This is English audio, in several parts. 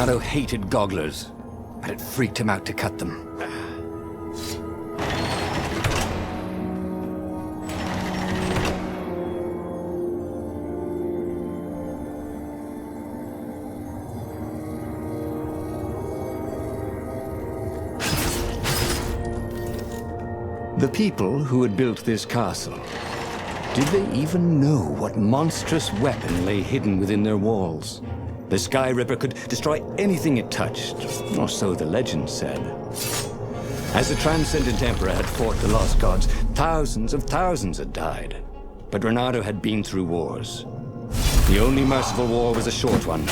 Renato hated gogglers, but it freaked him out to cut them. The people who had built this castle, did they even know what monstrous weapon lay hidden within their walls? The Sky Ripper could destroy anything it touched, or so the legend said. As the Transcendent Emperor had fought the Lost Gods, thousands of thousands had died. But Renato had been through wars. The only merciful war was a short one.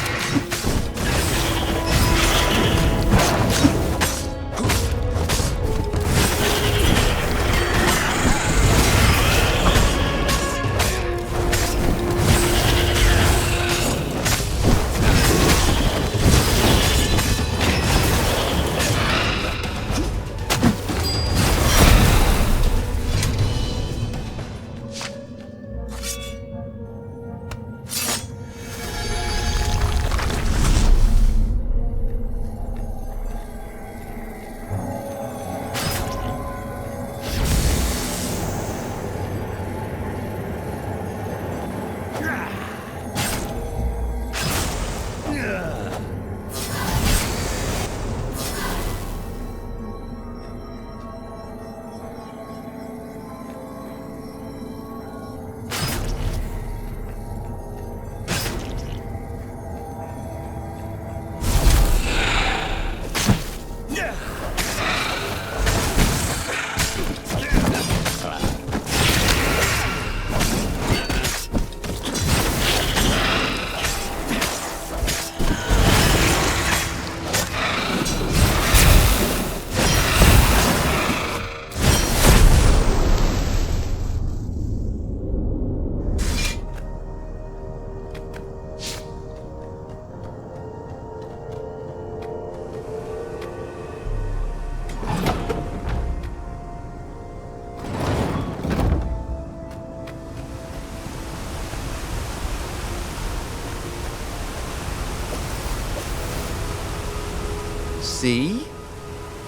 See?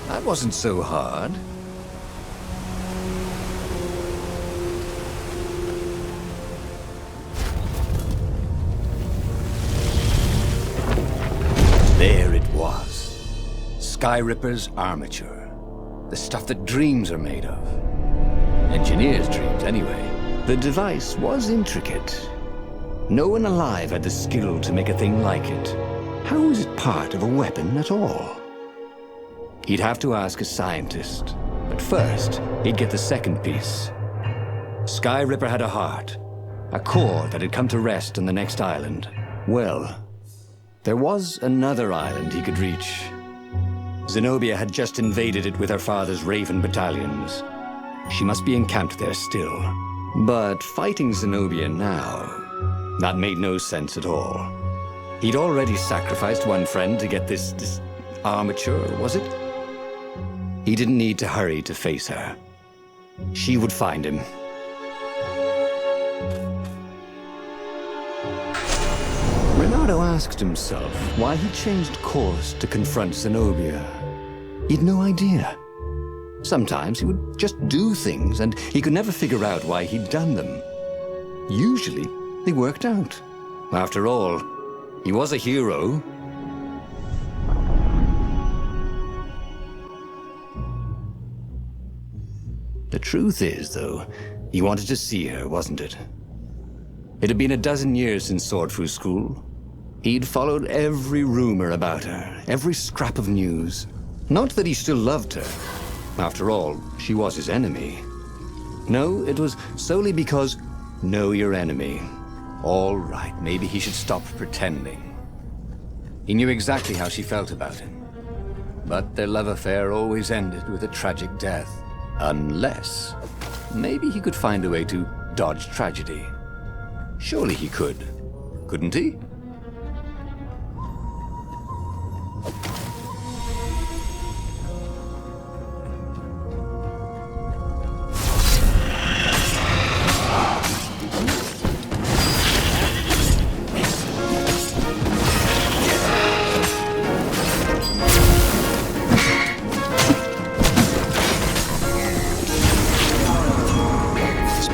That wasn't so hard. There it was. Sky Ripper's armature. The stuff that dreams are made of. Engineers' dreams, anyway. The device was intricate. No one alive had the skill to make a thing like it. How was it part of a weapon at all? He'd have to ask a scientist, but first, he'd get the second piece. Sky Ripper had a heart, a core that had come to rest on the next island. Well, there was another island he could reach. Zenobia had just invaded it with her father's Raven battalions. She must be encamped there still. But fighting Zenobia now, that made no sense at all. He'd already sacrificed one friend to get this armature, was it? He didn't need to hurry to face her. She would find him. Renato asked himself why he changed course to confront Zenobia. He'd no idea. Sometimes he would just do things, and he could never figure out why he'd done them. Usually, they worked out. After all, he was a hero. The truth is, though, he wanted to see her, wasn't it? It had been a dozen years since Swordfu School. He'd followed every rumor about her, every scrap of news. Not that he still loved her. After all, she was his enemy. No, it was solely because, know your enemy. All right, maybe he should stop pretending. He knew exactly how she felt about him. But their love affair always ended with a tragic death. Unless, maybe he could find a way to dodge tragedy. Surely he could, couldn't he?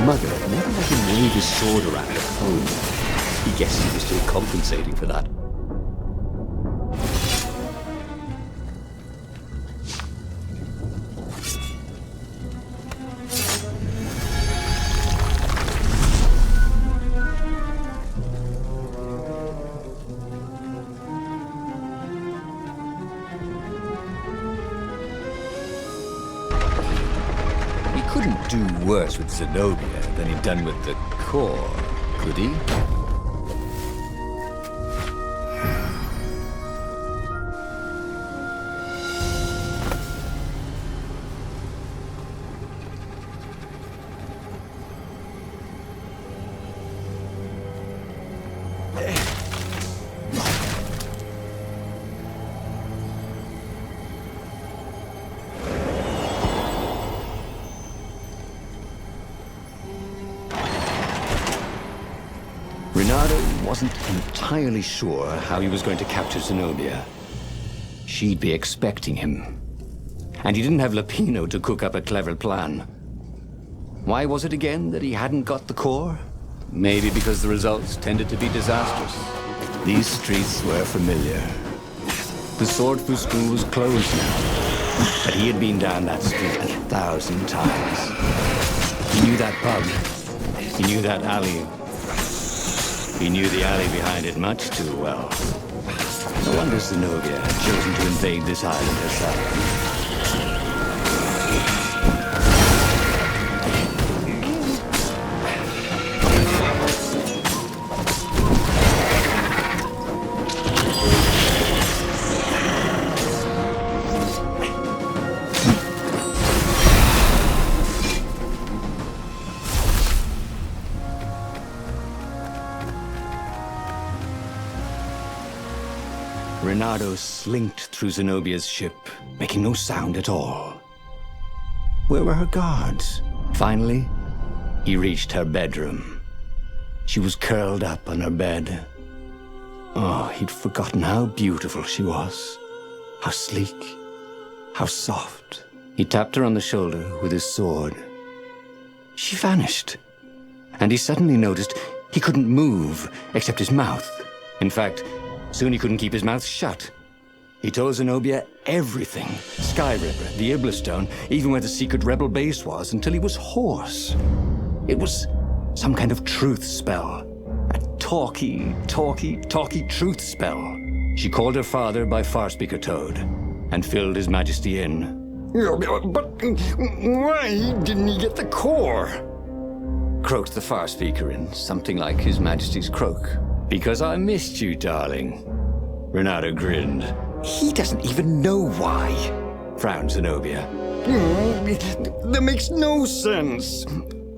mother never let him wave his sword around at home. He guessed he was still compensating for that. Couldn't do worse with Zenobia than he'd done with the core, could he? Renato wasn't entirely sure how he was going to capture Zenobia. She'd be expecting him. And he didn't have Lapino to cook up a clever plan. Why was it again that he hadn't got the core? Maybe because the results tended to be disastrous. These streets were familiar. The Sword Fu School was closed now, but he had been down that street 1,000 times. He knew that pub. He knew that alley. He knew the alley behind it much too well. No wonder Zenobia had chosen to invade this island herself. Renato slinked through Zenobia's ship, making no sound at all. Where were her guards? Finally, he reached her bedroom. She was curled up on her bed. Oh, he'd forgotten how beautiful she was. How sleek, how soft. He tapped her on the shoulder with his sword. She vanished. And he suddenly noticed he couldn't move except his mouth. In fact, soon he couldn't keep his mouth shut. He told Zenobia everything. Skyripper, the Iblistone, even where the secret rebel base was, until he was hoarse. It was some kind of truth spell. A talky truth spell. She called her father by Farspeaker Toad and filled His Majesty in. But why didn't he get the core? Croaked the Farspeaker in something like His Majesty's croak. Because I missed you, darling. Renato grinned. He doesn't even know why, frowned Zenobia. That makes no sense.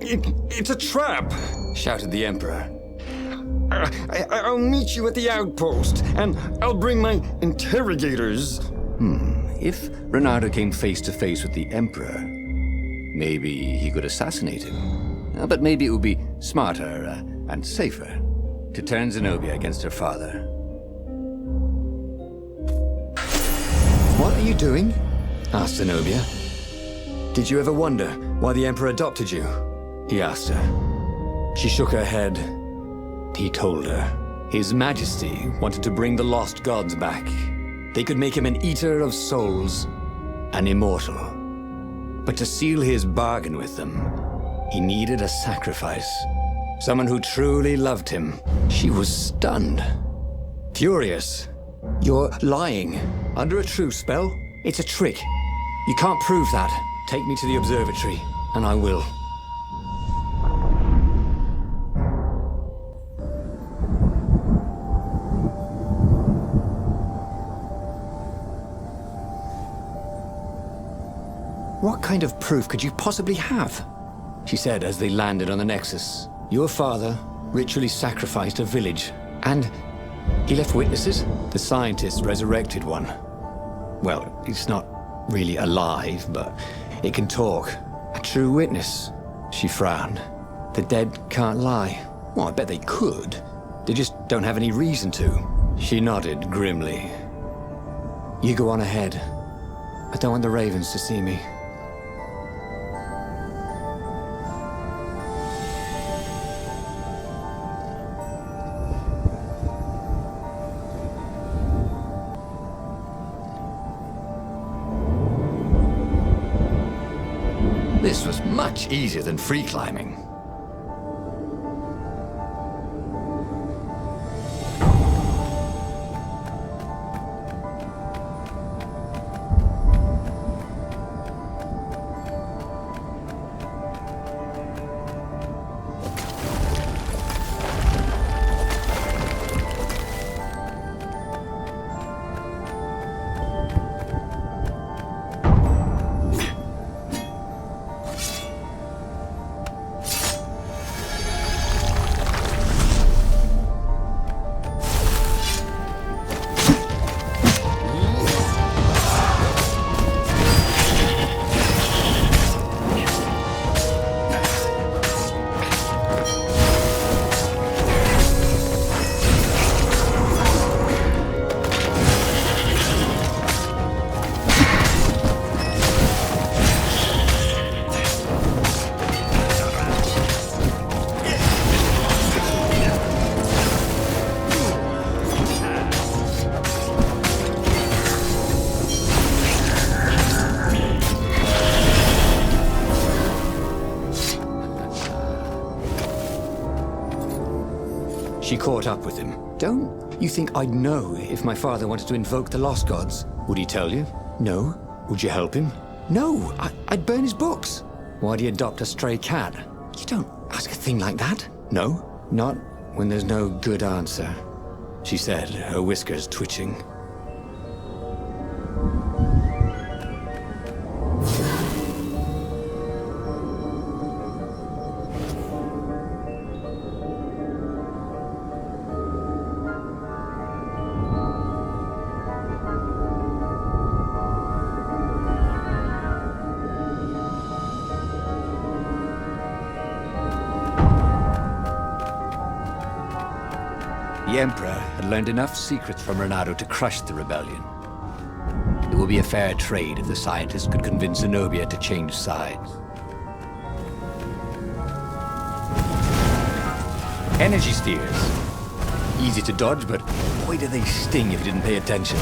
It's a trap, shouted the Emperor. I'll meet you at the outpost, and I'll bring my interrogators. If Renato came face to face with the Emperor, maybe he could assassinate him. But maybe it would be smarter and safer to turn Zenobia against her father. What are you doing? Asked Zenobia. Did you ever wonder why the Emperor adopted you? He asked her. She shook her head. He told her. His Majesty wanted to bring the lost gods back. They could make him an eater of souls, an immortal. But to seal his bargain with them, he needed a sacrifice. Someone who truly loved him. She was stunned. Furious. You're lying. Under a truth spell? It's a trick. You can't prove that. Take me to the observatory, and I will. What kind of proof could you possibly have? She said as they landed on the Nexus. Your father ritually sacrificed a village, and he left witnesses? The scientists resurrected one. Well, it's not really alive, but it can talk. A true witness. She frowned. The dead can't lie. Well, I bet they could. They just don't have any reason to. She nodded grimly. You go on ahead. I don't want the Ravens to see me. much easier than free climbing. She caught up with him. Don't you think I'd know if my father wanted to invoke the lost gods? Would he tell you? No. Would you help him? No. I'd burn his books. Why'd he adopt a stray cat? You don't ask a thing like that. No. Not when there's no good answer, she said, her whiskers twitching. The Emperor had learned enough secrets from Renato to crush the rebellion. It would be a fair trade if the scientists could convince Zenobia to change sides. Energy spheres. Easy to dodge, but boy do they sting if you didn't pay attention.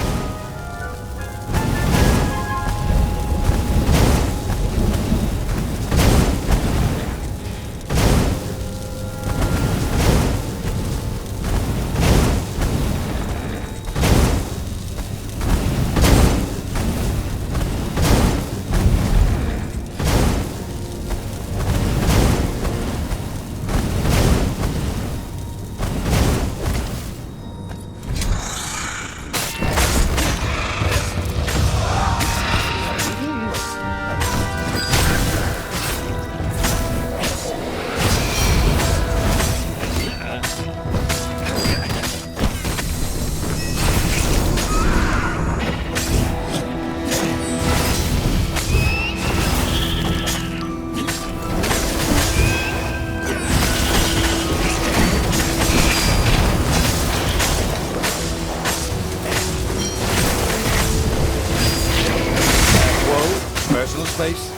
Personal space?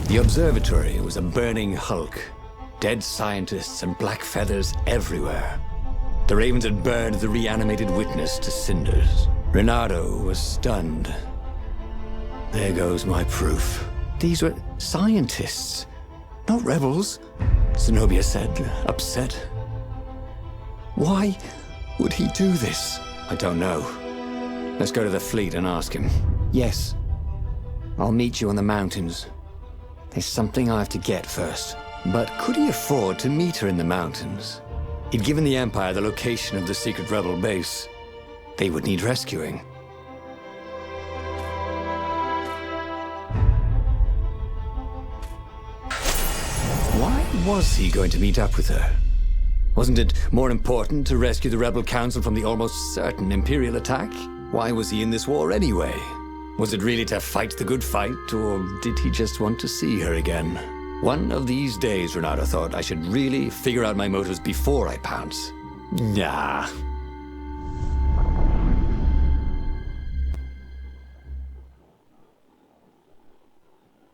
The observatory was a burning hulk. Dead scientists and black feathers everywhere. The ravens had burned the reanimated witness to cinders. Renato was stunned. There goes my proof. These were scientists, not rebels, Zenobia said, upset. Why would he do this? I don't know. Let's go to the fleet and ask him. Yes. I'll meet you on the mountains. There's something I have to get first. But could he afford to meet her in the mountains? He'd given the Empire the location of the secret rebel base. They would need rescuing. Why was he going to meet up with her? Wasn't it more important to rescue the Rebel Council from the almost certain Imperial attack? Why was he in this war anyway? Was it really to fight the good fight, or did he just want to see her again? One of these days, Renato thought, I should really figure out my motives before I pounce. Nah.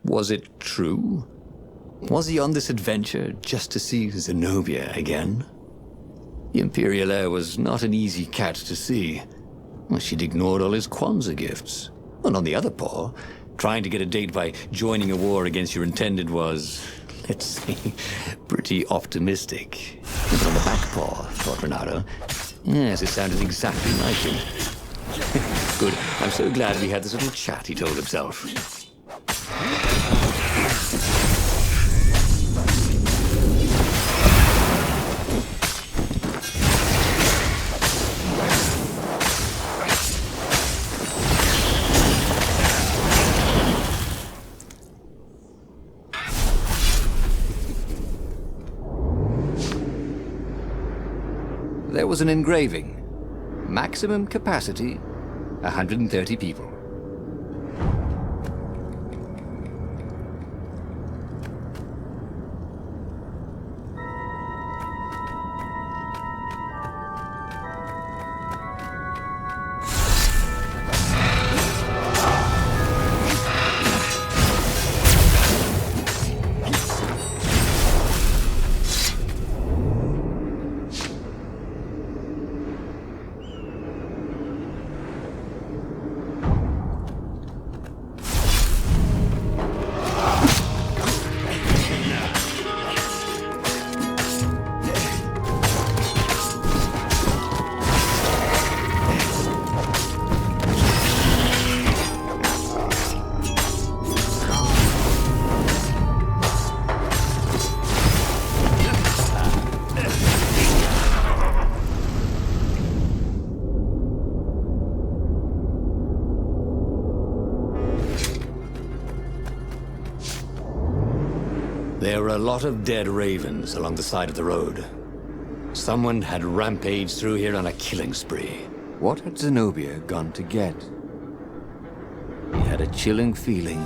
Was it true? Was he on this adventure just to see Zenobia again? The Imperial heir was not an easy cat to see. Well, she'd ignored all his Kwanzaa gifts. And on the other paw, trying to get a date by joining a war against your intended was, let's see, pretty optimistic. And on the back paw, thought Renato. Yes, it sounded exactly like him. Good. I'm so glad we had this little chat, he told himself. There was an engraving. Maximum capacity, 130 people. There were a lot of dead ravens along the side of the road. Someone had rampaged through here on a killing spree. What had Zenobia gone to get? He had a chilling feeling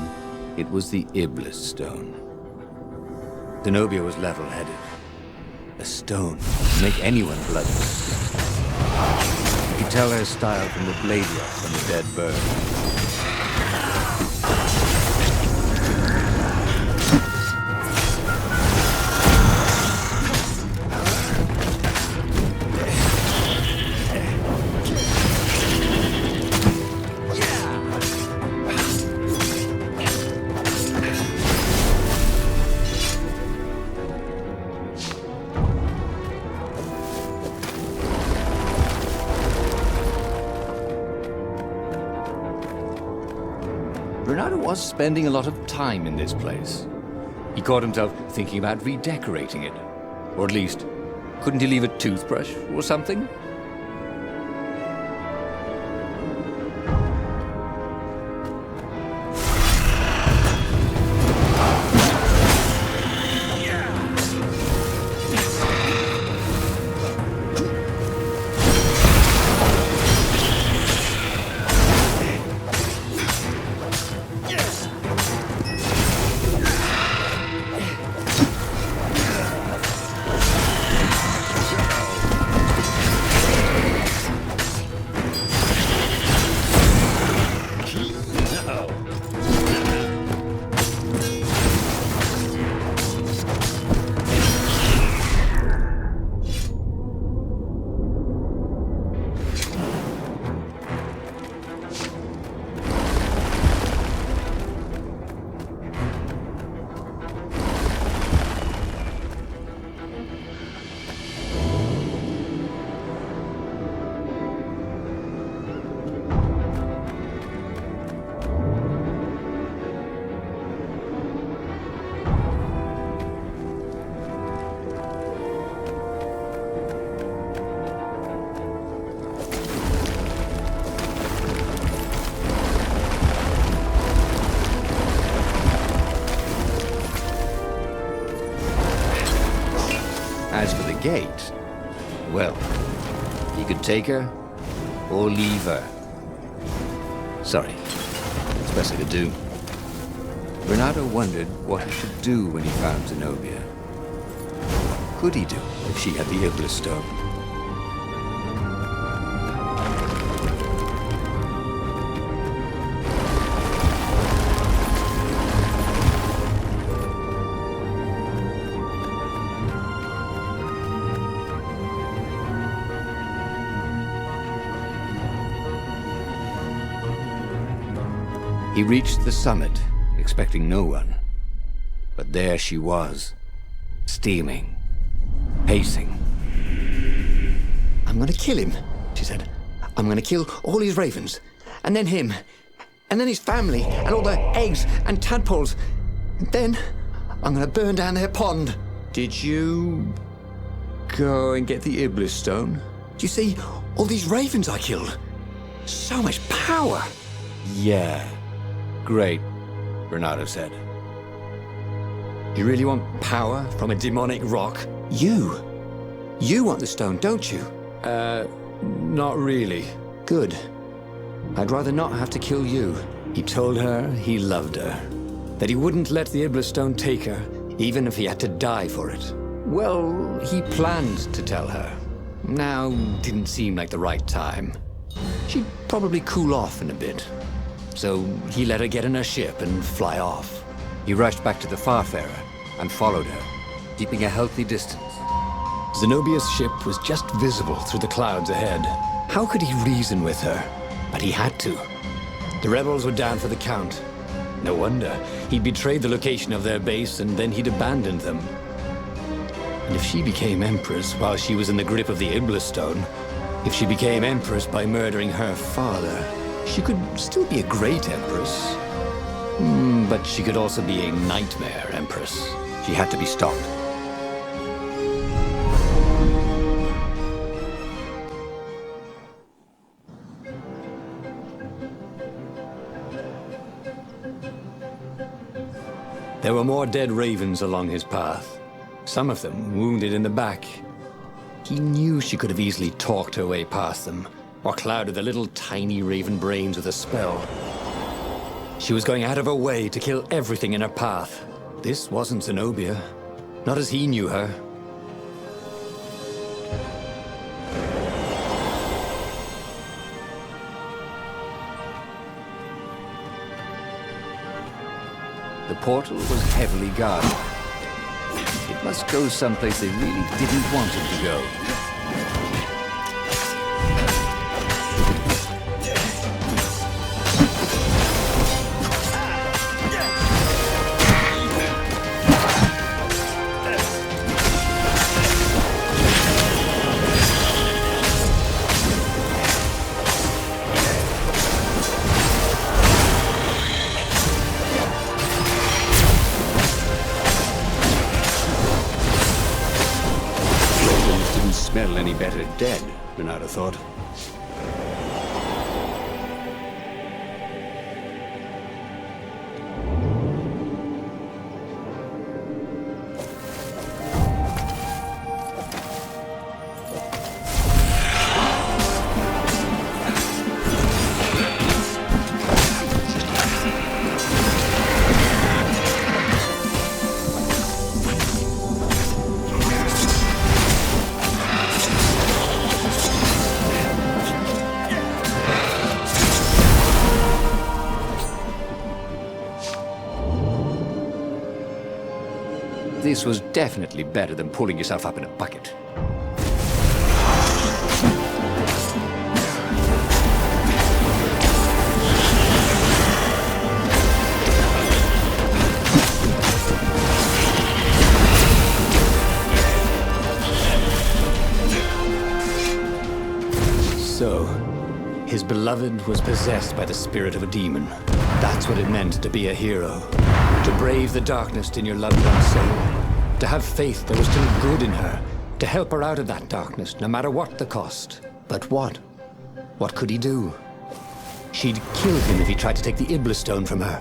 it was the Iblis stone. Zenobia was level-headed. A stone would make anyone bloodless. You could tell her style from the blade rough on the dead bird. Renato was spending a lot of time in this place. He caught himself thinking about redecorating it. Or at least, couldn't he leave a toothbrush or something? As for the gate, Well, he could take her or leave her. Sorry, it's the best I could do. Bernardo wondered what he should do when he found Zenobia. What could he do if she had the Iblis stone? He reached the summit, expecting no one. But there she was, steaming, pacing. I'm gonna kill him, she said. I'm gonna kill all his ravens, and then him, and then his family, and all the eggs and tadpoles. And then I'm gonna burn down their pond. Did you go and get the Iblis stone? Do you see all these ravens I killed? So much power. Yeah. Great, Bernardo said. You really want power from a demonic rock? You want the stone, don't you? Not really. Good. I'd rather not have to kill you. He told her he loved her, that he wouldn't let the Iblis stone take her, Even if he had to die for it. Well, he planned to tell her. Now didn't seem like the right time. She'd probably cool off in a bit. So he let her get in her ship and fly off. He rushed back to the Farfarer and followed her, keeping a healthy distance. Zenobia's ship was just visible through the clouds ahead. How could he reason with her? But he had to. The rebels were down for the count. No wonder. He'd betrayed the location of their base and then he'd abandoned them. And if she became Empress while she was in the grip of the Iblis Stone, if she became Empress by murdering her father, she could still be a great Empress. But she could also be a nightmare Empress. She had to be stopped. There were more dead ravens along his path, some of them wounded in the back. He knew she could have easily talked her way past them, or clouded the little tiny raven brains with a spell. She was going out of her way to kill everything in her path. This wasn't Zenobia, not as he knew her. The portal was heavily guarded. It must go someplace they really didn't want it to go. Smell any better dead, Bernardo thought. This was definitely better than pulling yourself up in a bucket. So, his beloved was possessed by the spirit of a demon. That's what it meant to be a hero. To brave the darkness in your loved one's soul. To have faith there was still good in her. To help her out of that darkness, no matter what the cost. But what? What could he do? She'd kill him if he tried to take the Iblis stone from her.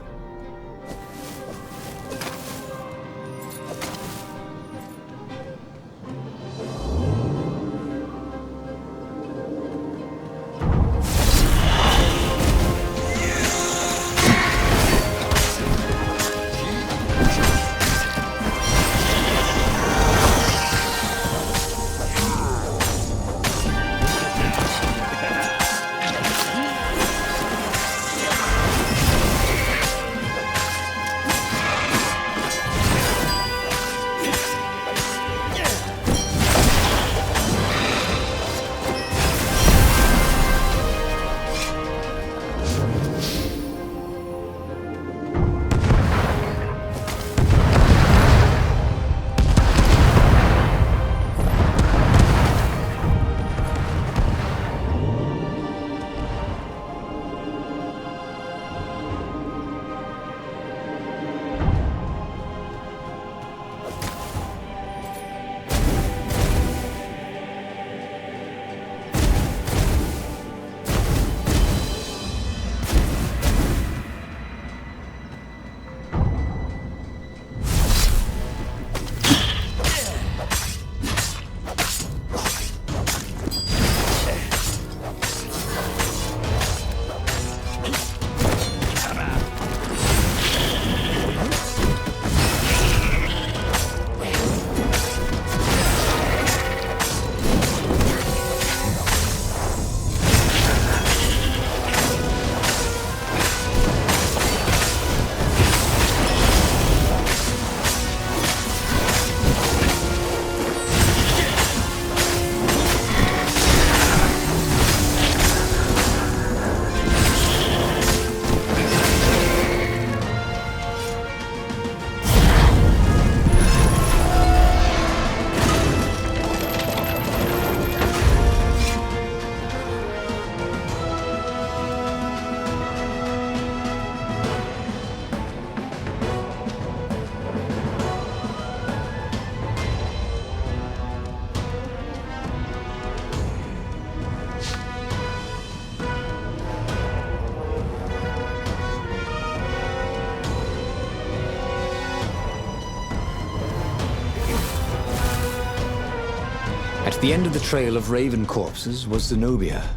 the end of the trail of raven corpses was Zenobia.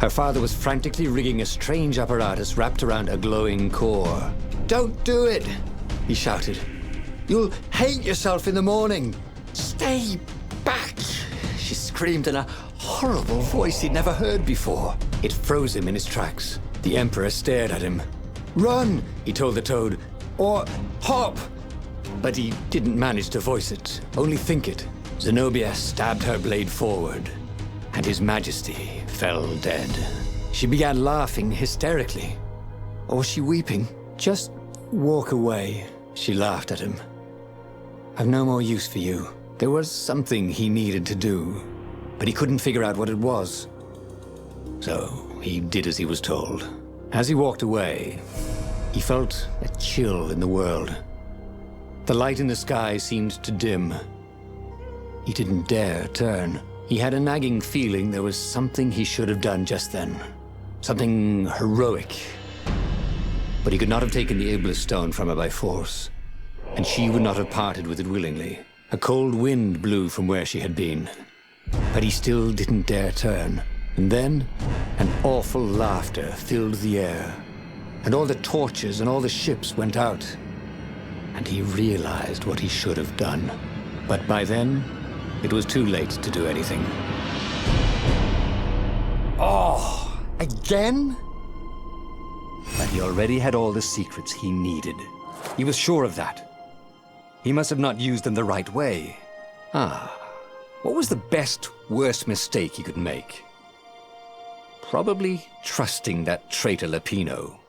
Her father was frantically rigging a strange apparatus wrapped around a glowing core. "Don't do it!" he shouted. "You'll hate yourself in the morning! Stay back!" She screamed in a horrible voice he'd never heard before. It froze him in his tracks. The Emperor stared at him. "Run," he told the toad, "or hop!" But he didn't manage to voice it, only think it. Zenobia stabbed her blade forward, and His Majesty fell dead. She began laughing hysterically. Or was she weeping? "Just walk away," she laughed at him. "I've no more use for you." There was something he needed to do, but he couldn't figure out what it was. So he did as he was told. As he walked away, he felt a chill in the world. The light in the sky seemed to dim. He didn't dare turn. He had a nagging feeling there was something he should have done just then. Something heroic. But he could not have taken the ablest stone from her by force, and she would not have parted with it willingly. A cold wind blew from where she had been, but he still didn't dare turn. And then, an awful laughter filled the air, and all the torches and all the ships went out, and he realized what he should have done. But by then, it was too late to do anything. Oh, again? But he already had all the secrets he needed. He was sure of that. He must have not used them the right way. What was the best, worst mistake he could make? Probably trusting that traitor Lapino.